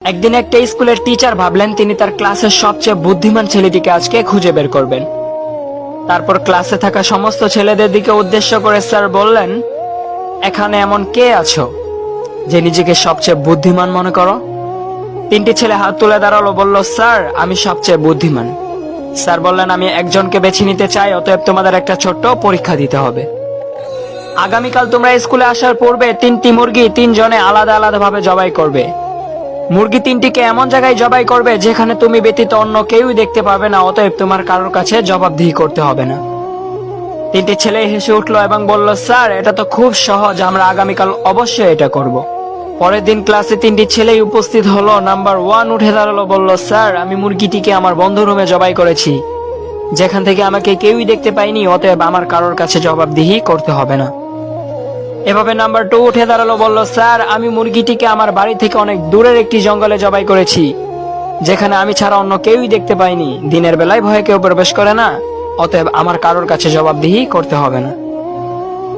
একদিন একটা স্কুলের টিচার ভাবলেন তিনি তার ক্লাসের সবচেয়ে বুদ্ধিমান ছেলেটিকে আজকে খুঁজে বের করবেন। তারপর ক্লাসে থাকা সমস্ত ছেলেদের দিকে উদ্দেশ্য করে স্যার বললেন, এখানে এমন কে আছো যে নিজেকে সবচেয়ে বুদ্ধিমান মনে করো? তিনটি ছেলে হাত তুলে দাঁড়ালো, বলল, স্যার আমি সবচেয়ে বুদ্ধিমান। স্যার বললেন, আমি একজনকে বেছে নিতে চাই, অতএব তোমাদের একটা ছোট্ট পরীক্ষা দিতে হবে। আগামীকাল তোমরা স্কুলে আসার পূর্বে 3টি মুরগি 3 জনে আলাদা আলাদা ভাবে জবাই করবে। মুরগি 3টিকে এমন জায়গায় জবাই করবে যেখানে তুমি ব্যতীত অন্য কেউই দেখতে পাবে না, অতএব তোমার কারোর কাছে জবাবদিহি করতে হবে না। 3টি ছেলে হেসে উঠলো এবং বলল, স্যার এটা তো খুব সহজ, আমরা আগামীকাল অবশ্যই এটা করব। পরের দিন ক্লাসে 3টি ছেলেই উপস্থিত হলো। নাম্বার 1 উঠে দাঁড়ালো, বলল, স্যার আমি মুরগিটিকে আমার বন্ধু রুমে জবাই করেছি, যেখান থেকে আমাকে কেউই দেখতে পায়নি, অতএব আমার কারোর কাছে জবাবদিহি করতে হবে না। এভাবে নাম্বার 2 উঠে দাঁড়ালো, বলল, স্যার আমি মুরগিটিকে আমার বাড়ি থেকে অনেক দূরের একটি জঙ্গলে জবাই করেছি, যেখানে আমি ছাড়া অন্য কেউই দেখতে পাইনি, দিনের বেলায় ভয়ে কেউ প্রবেশ করে না, অতএব আমার কারোর কাছে জবাবদিহি করতে হবে না।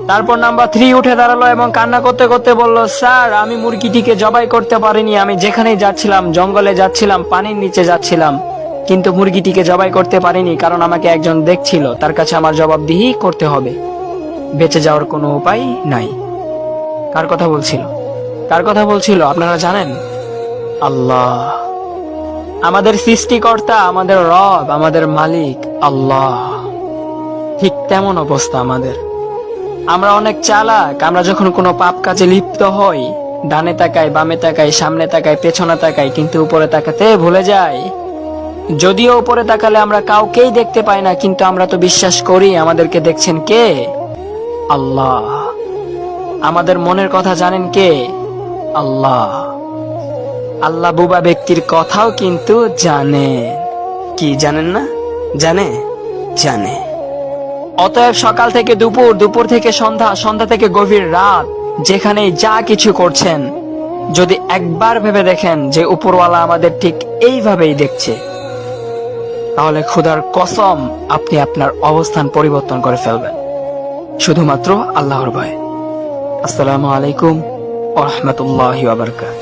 তারপর নাম্বার 3 উঠে দাঁড়ালো এবং কান্না করতে করতে বলল, স্যার আমি মুরগিটিকে জবাই করতে পারিনি, আমি যেখানেই যাচ্ছিলাম, জঙ্গলে যাচ্ছিলাম, পানির নিচে যাচ্ছিলাম, কিন্তু মুরগিটিকে জবাই করতে পারিনি, কারণ আমাকে একজন দেখছিল, তার কাছে আমার জবাবদিহি করতে হবে, বেঁচে যাওয়ার কোনো উপায় নাই। কার কথা বলছিল? কার কথা বলছিল আপনারা জানেন? আল্লাহ, আমাদের সৃষ্টিকর্তা, আমাদের রব, আমাদের মালিক আল্লাহ। ঠিক তেমন অবস্থা আমাদের। আমরা অনেক চালাক। আমরা যখন কোনো পাপ কাজে লিপ্ত হই, ডানে তাকাই, বামে তাকাই, সামনে তাকাই, পেছনে তাকাই, কিন্তু উপরে তাকাতে ভুলে যাই। যদিও উপরে তাকালে আমরা কাউকেই দেখতে পাই না, কিন্তু আমরা তো বিশ্বাস করি আমাদেরকে দেখছেন কে? আল্লাহ। আমাদের মনের কথা জানেন কে? আল্লাহ। আল্লাহ বুবা ব্যক্তির কথাও কিন্তু জানে। কি জানেন না? জানে? জানে। অতএব সকাল থেকে দুপুর, দুপুর থেকে সন্ধ্যা, সন্ধ্যা থেকে গভীর রাত, যেখানেই যা কিছু করছেন, যদি একবার ভেবে দেখেন যে উপরওয়ালা আমাদের ঠিক এইভাবেই দেখছে, তাহলে খোদার কসম আপনি আপনার অবস্থান পরিবর্তন করে ফেলবেন, শুধুমাত্র আল্লাহর ভয়ে। আসসালামু আলাইকুম ওয়া রাহমাতুল্লাহি ওয়া বারাকাতুহু।